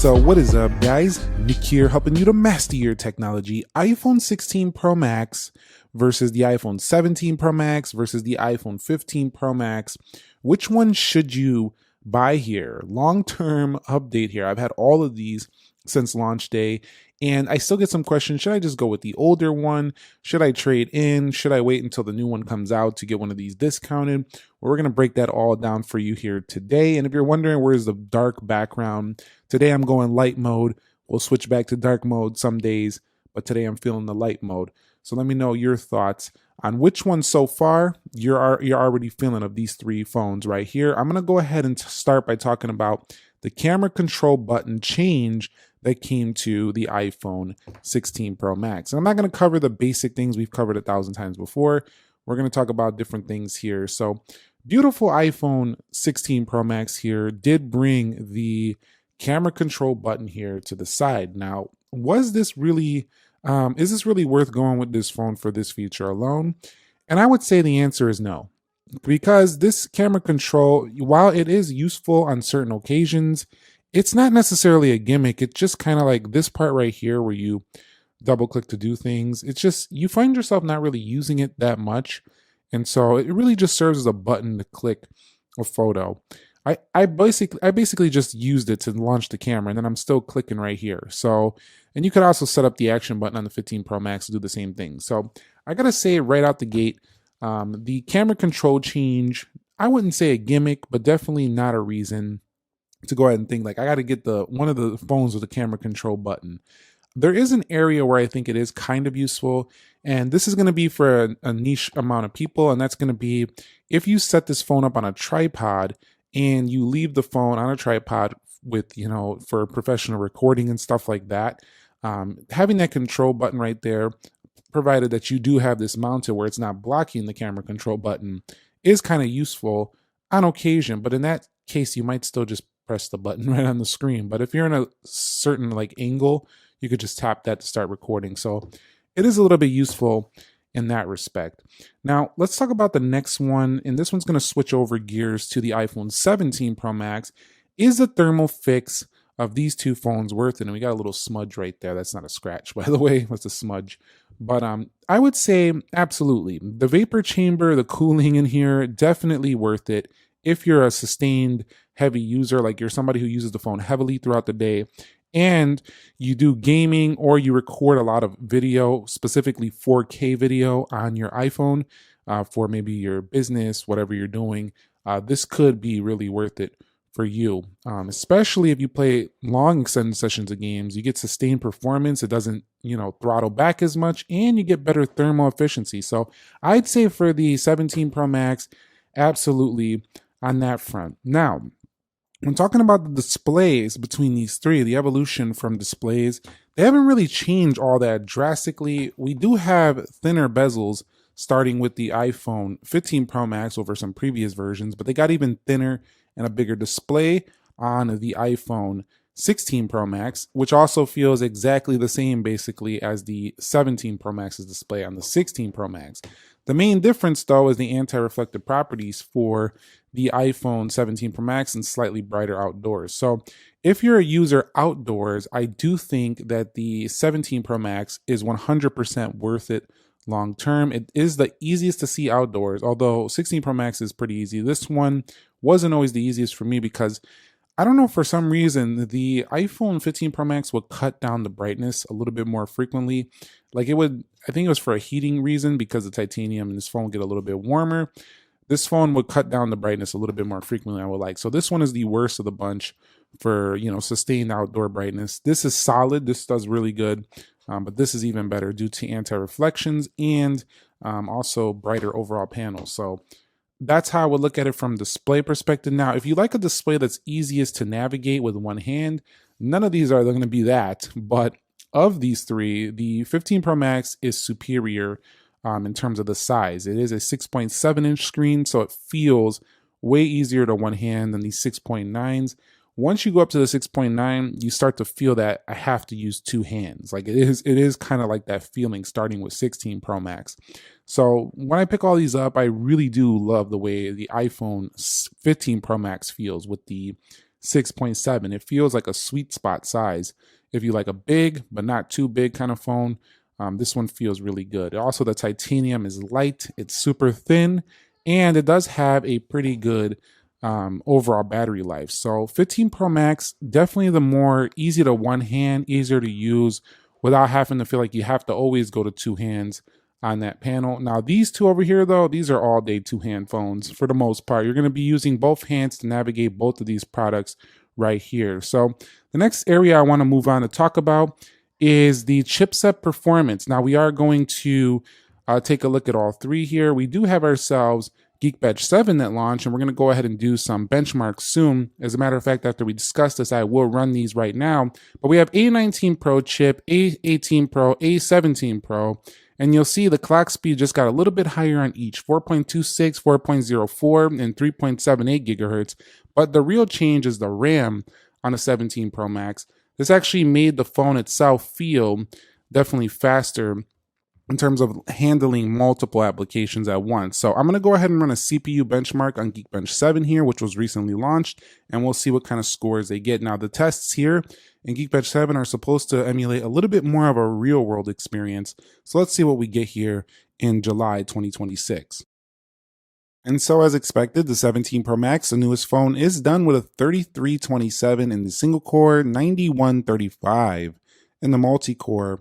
So what is up, guys? Nick here, helping you to master your technology. iPhone 16 Pro Max versus the iPhone 17 Pro Max versus the iPhone 15 Pro Max. Which one should you buy here? Long-term update here. I've had all of these since launch day, and I still get some questions. Should I just go with the older one? Should I trade in? Should I wait until the new one comes out to get one of these discounted? Well, we're going to break that all down for you here today. And if you're wondering where's the dark background, today I'm going light mode. We'll switch back to dark mode some days, but today I'm feeling the light mode. So let me know your thoughts on which one so far you're already feeling of these three phones right here. I'm going to go ahead and start by talking about the camera control button change that came to the iPhone 16 Pro Max. And I'm not going to cover the basic things we've covered 1,000 times before. We're going to talk about different things here. So beautiful iPhone 16 Pro Max here did bring the camera control button here to the side. Now, was this really, is this really worth going with this phone for this feature alone? And I would say the answer is no, because this camera control, while it is useful on certain occasions, it's not necessarily a gimmick. It's just kind of like this part right here where you double click to do things. It's just, you find yourself not really using it that much. And so it really just serves as a button to click a photo. I basically just used it to launch the camera, and then I'm still clicking right here. So, and you could also set up the action button on the 15 Pro Max to do the same thing. So I gotta say right out the gate, the camera control change, I wouldn't say a gimmick, but definitely not a reason to go ahead and think like I got to get one of the phones with the camera control button. There is an area where I think it is kind of useful, and this is going to be for a niche amount of people, and that's going to be if you set this phone up on a tripod and you leave the phone on a tripod with, for professional recording and stuff like that, having that control button right there, provided that you do have this mounted where it's not blocking the camera control button, is kind of useful on occasion. But in that case, you might still just press the button right on the screen. But if you're in a certain angle, you could just tap that to start recording. So it is a little bit useful in that respect. Now let's talk about the next one. And this one's going to switch over gears to the iPhone 17 Pro Max. Is the thermal fix of these two phones worth it? And we got a little smudge right there. That's not a scratch, by the way. That's a smudge. But I would say absolutely. The vapor chamber, the cooling in here, definitely worth it. If you're a sustained heavy user, like you're somebody who uses the phone heavily throughout the day, and you do gaming or you record a lot of video, specifically 4K video on your iPhone for maybe your business, whatever you're doing, this could be really worth it for you, especially if you play long extended sessions of games. You get sustained performance. It doesn't, throttle back as much, and you get better thermal efficiency. So I'd say for the 17 Pro Max, absolutely on that front. Now, when talking about the displays between these three, the evolution from displays, they haven't really changed all that drastically. We do have thinner bezels starting with the iPhone 15 Pro Max over some previous versions, but they got even thinner and a bigger display on the iPhone 16 Pro Max, which also feels exactly the same basically as the 17 Pro Max's display on the 16 Pro Max. The main difference, though, is the anti-reflective properties for the iPhone 17 Pro Max and slightly brighter outdoors. So if you're a user outdoors, I do think that the 17 Pro Max is 100% worth it long term. It is the easiest to see outdoors, although 16 Pro Max is pretty easy. This one wasn't always the easiest for me because I don't know, for some reason, the iPhone 15 Pro Max would cut down the brightness a little bit more frequently. Like it would, I think it was for a heating reason because the titanium and this phone would get a little bit warmer. This phone would cut down the brightness a little bit more frequently, I would like. So this one is the worst of the bunch for, sustained outdoor brightness. This is solid. This does really good. But this is even better due to anti-reflections and also brighter overall panels. So that's how I would look at it from display perspective. Now, if you like a display that's easiest to navigate with one hand, none of these are going to be that. But of these three, the 15 Pro Max is superior in terms of the size. It is a 6.7-inch screen, so it feels way easier to one hand than these 6.9s. Once you go up to the 6.9, you start to feel that I have to use two hands. Like it is kind of like that feeling starting with 16 Pro Max. So when I pick all these up, I really do love the way the iPhone 15 Pro Max feels with the 6.7. It feels like a sweet spot size. If you like a big but not too big kind of phone, this one feels really good. Also, the titanium is light, it's super thin, and it does have a pretty good overall battery life. So 15 Pro Max, definitely the more easy to one hand, easier to use without having to feel like you have to always go to two hands on that panel. Now these two over here though, these are all day two-hand phones for the most part. You're going to be using both hands to navigate both of these products right here. So the next area I want to move on to talk about is the chipset performance. Now we are going to take a look at all three here. We do have ourselves Geekbench 7 that launched, and we're going to go ahead and do some benchmarks soon. As a matter of fact, after we discuss this, I will run these right now. But we have A19 Pro chip, A18 Pro, A17 Pro, and you'll see the clock speed just got a little bit higher on each, 4.26, 4.04, and 3.78 gigahertz. But the real change is the RAM on the 17 Pro Max. This actually made the phone itself feel definitely faster in terms of handling multiple applications at once. So I'm going to go ahead and run a CPU benchmark on Geekbench 7 here, which was recently launched, and we'll see what kind of scores they get. Now, the tests here in Geekbench 7 are supposed to emulate a little bit more of a real-world experience. So let's see what we get here in July 2026. And so as expected, the 17 Pro Max, the newest phone, is done with a 3327 in the single core, 9135 in the multi-core.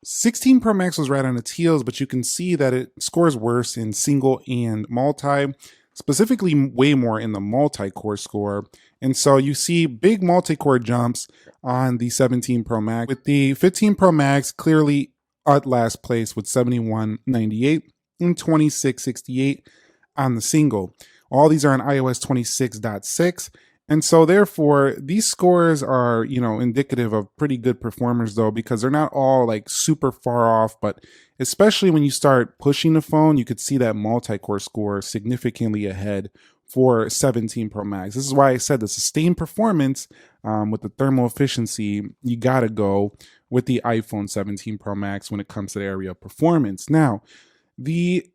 16 Pro Max was right on its heels, but you can see that it scores worse in single and multi, specifically way more in the multi-core score. And so you see big multi-core jumps on the 17 Pro Max, with the 15 Pro Max clearly at last place with 7198 and 2668 on the single. All these are on iOS 26.6. And so therefore, these scores are, indicative of pretty good performers though, because they're not all like super far off, but especially when you start pushing the phone, you could see that multi-core score significantly ahead for 17 Pro Max. This is why I said the sustained performance with the thermal efficiency, you gotta go with the iPhone 17 Pro Max when it comes to the area of performance. Now, the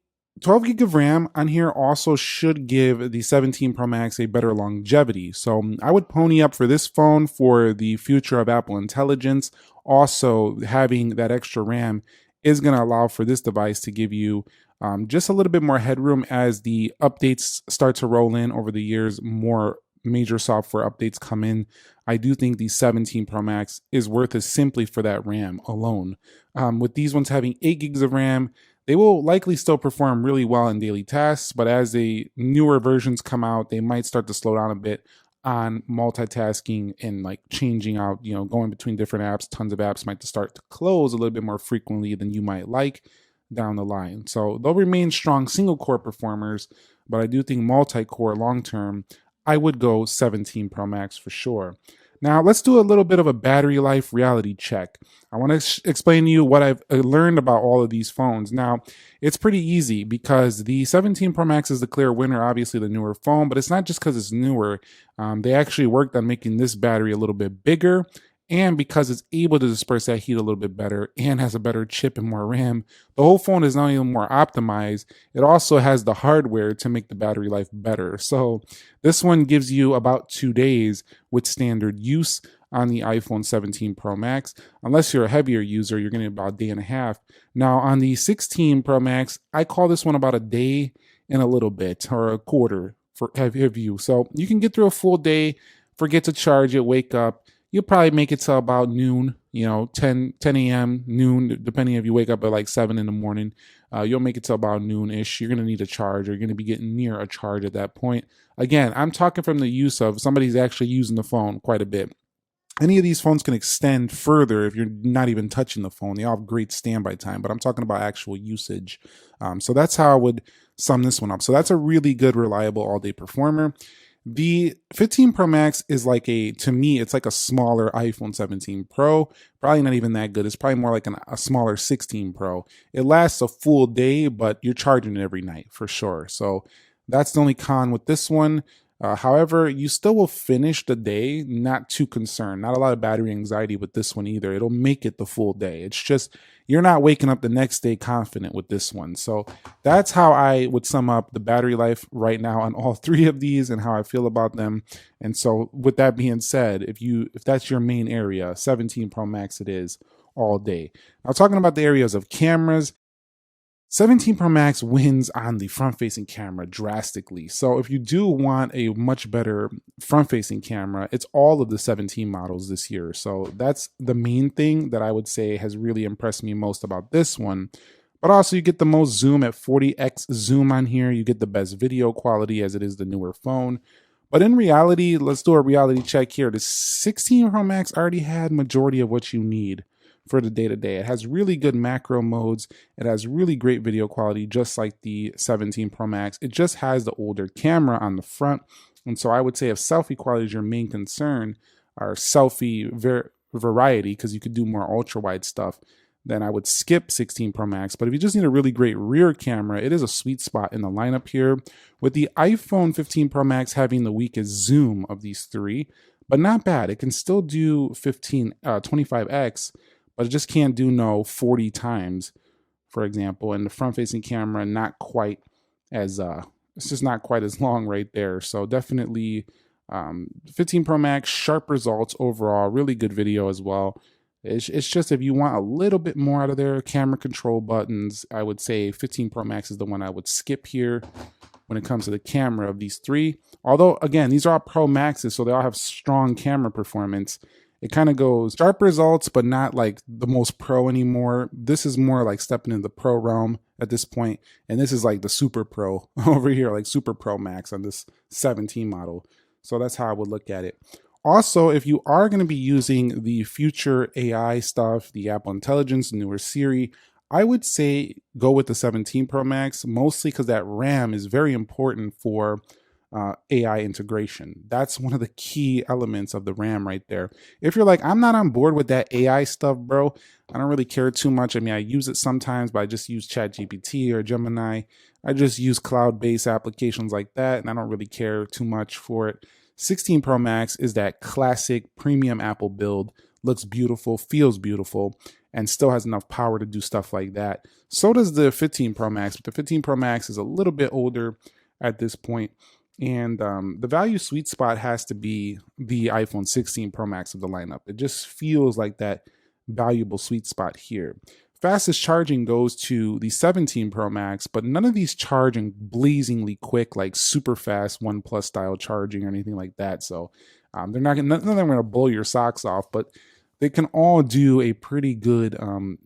12 gig of RAM on here also should give the 17 Pro Max a better longevity. So I would pony up for this phone for the future of Apple Intelligence. Also, having that extra RAM is going to allow for this device to give you just a little bit more headroom as the updates start to roll in over the years. More major software updates come in. I do think the 17 Pro Max is worth it simply for that RAM alone. With these ones having 8 gigs of RAM, they will likely still perform really well in daily tasks, but as the newer versions come out, they might start to slow down a bit on multitasking and like changing out, going between different apps. Tons of apps might start to close a little bit more frequently than you might like down the line. So they'll remain strong single core performers, but I do think multi-core long term, I would go 17 Pro Max for sure. Now, let's do a little bit of a battery life reality check. I want to explain to you what I've learned about all of these phones. Now, it's pretty easy because the 17 Pro Max is the clear winner, obviously the newer phone, but it's not just because it's newer. They actually worked on making this battery a little bit bigger, and because it's able to disperse that heat a little bit better and has a better chip and more RAM, the whole phone is not even more optimized. It also has the hardware to make the battery life better. So this one gives you about 2 days with standard use on the iPhone 17 Pro Max. Unless you're a heavier user, you're going to about a day and a half. Now on the 16 Pro Max, I call this one about a day and a little bit, or a quarter for heavy use. So you can get through a full day, forget to charge it, wake up. You'll probably make it to about noon, 10 a.m., noon, depending if you wake up at like 7 in the morning. You'll make it to about noon-ish. You're going to need a charge, or you're going to be getting near a charge at that point. Again, I'm talking from the use of somebody's actually using the phone quite a bit. Any of these phones can extend further if you're not even touching the phone. They all have great standby time, but I'm talking about actual usage. So that's how I would sum this one up. So that's a really good, reliable all-day performer. The 15 Pro Max is to me, it's like a smaller iPhone 17 Pro. Probably not even that good. It's probably more like a smaller 16 Pro. It lasts a full day, but you're charging it every night for sure. So that's the only con with this one. However, you still will finish the day not too concerned. Not a lot of battery anxiety with this one either. It'll make it the full day. It's just you're not waking up the next day confident with this one. So that's how I would sum up the battery life right now on all three of these and how I feel about them. And so with that being said, if that's your main area, 17 Pro Max it is all day. Now talking about the areas of cameras, 17 Pro Max wins on the front-facing camera drastically. So if you do want a much better front-facing camera, it's all of the 17 models this year. So that's the main thing that I would say has really impressed me most about this one. But also you get the most zoom at 40x zoom on here. You get the best video quality as it is the newer phone. But in reality, let's do a reality check here. The 16 Pro Max already had majority of what you need for the day-to-day. It has really good macro modes. It has really great video quality, just like the 17 Pro Max. It just has the older camera on the front. And so I would say if selfie quality is your main concern, or selfie variety, because you could do more ultra-wide stuff, then I would skip 16 Pro Max. But if you just need a really great rear camera, it is a sweet spot in the lineup here, with the iPhone 15 Pro Max having the weakest zoom of these three, but not bad. It can still do 25x, but it just can't do no 40 times, for example. And the front-facing camera, not quite as, it's just not quite as long right there. So definitely 15 Pro Max, sharp results overall, really good video as well. It's just if you want a little bit more out of their camera control buttons, I would say 15 Pro Max is the one I would skip here when it comes to the camera of these three. Although, again, these are all Pro Maxes, so they all have strong camera performance. It kind of goes sharp results, but not like the most pro anymore. This is more like stepping into the pro realm at this point. And this is like the super pro over here, like super Pro Max on this 17 model. So that's how I would look at it. Also, if you are going to be using the future AI stuff, the Apple Intelligence, newer Siri, I would say go with the 17 Pro Max, mostly because that RAM is very important for AI integration. That's one of the key elements of the RAM right there. If you're like, I'm not on board with that AI stuff, bro, I don't really care too much. I mean, I use it sometimes, but I just use ChatGPT or Gemini. I just use cloud-based applications like that, and I don't really care too much for it. 16 Pro Max is that classic premium Apple build, looks beautiful, feels beautiful, and still has enough power to do stuff like that. So does the 15 Pro Max, but the 15 Pro Max is a little bit older at this point. And the value sweet spot has to be the iPhone 16 Pro Max of the lineup. It just feels like that valuable sweet spot here. Fastest charging goes to the 17 Pro Max, but none of these charging blazingly quick, like super fast OnePlus style charging or anything like that. So they're not none of them are going to blow your socks off, but they can all do a pretty good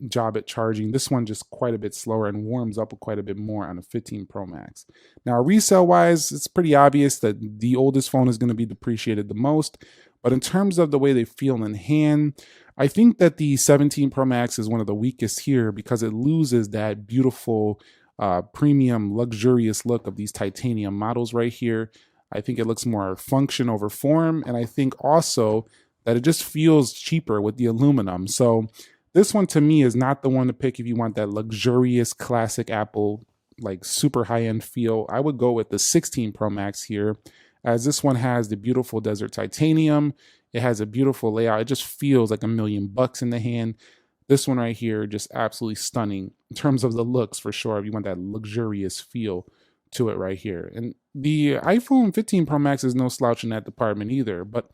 job at charging. This one just quite a bit slower and warms up quite a bit more on a 15 Pro Max. Now, resale-wise, it's pretty obvious that the oldest phone is going to be depreciated the most. But in terms of the way they feel in hand, I think that the 17 Pro Max is one of the weakest here because it loses that beautiful premium luxurious look of these titanium models right here. I think it looks more function over form, and I think also that it just feels cheaper with the aluminum. So this one to me is not the one to pick if you want that luxurious classic Apple, like super high-end feel. I would go with the 16 Pro Max here, as this one has the beautiful desert titanium. It has a beautiful layout. It just feels like $1 million in the hand. This one right here, just absolutely stunning in terms of the looks for sure. If you want that luxurious feel to it right here. And the iPhone 15 Pro Max is no slouch in that department either, but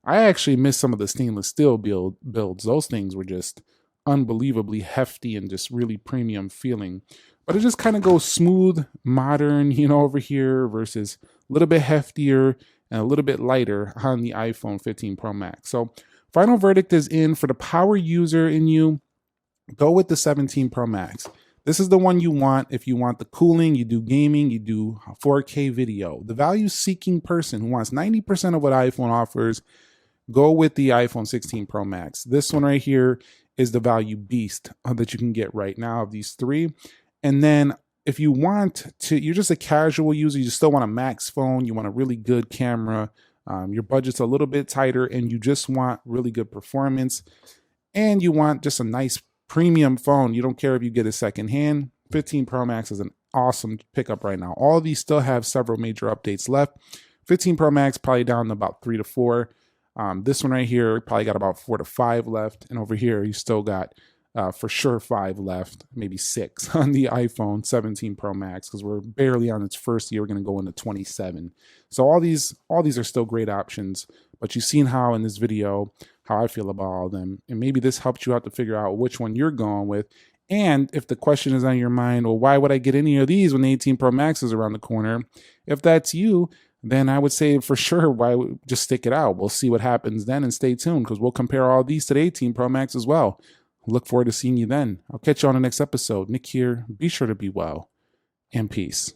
I actually miss some of the stainless steel builds. Those things were just unbelievably hefty and just really premium feeling. But it just kind of goes smooth, modern, over here versus a little bit heftier and a little bit lighter on the iPhone 15 Pro Max. So final verdict is in. For the power user in you, go with the 17 Pro Max. This is the one you want if you want the cooling, you do gaming, you do 4K video. The value-seeking person who wants 90% of what iPhone offers, go with the iPhone 16 Pro Max. This one right here is the value beast that you can get right now of these three. And then if you want to, you're just a casual user, you still want a max phone, you want a really good camera, your budget's a little bit tighter, and you just want really good performance, and you want just a nice premium phone. You don't care if you get a second hand. 15 Pro Max is an awesome pickup right now. All of these still have several major updates left. 15 Pro Max probably down to about 3 to 4. This one right here probably got about 4 to 5 left, and over here you still got for sure 5 left, maybe 6 on the iPhone 17 Pro Max, because we're barely on its first year. We're going to go into 27. So all these are still great options, but you've seen how in this video how I feel about all of them, and maybe this helps you out to figure out which one you're going with. And if the question is on your mind, well, why would I get any of these when the 18 Pro Max is around the corner? If that's you, then I would say for sure, why just stick it out? We'll see what happens then, and stay tuned, because we'll compare all these to the 18 Pro Max as well. Look forward to seeing you then. I'll catch you on the next episode. Nick here. Be sure to be well, and peace.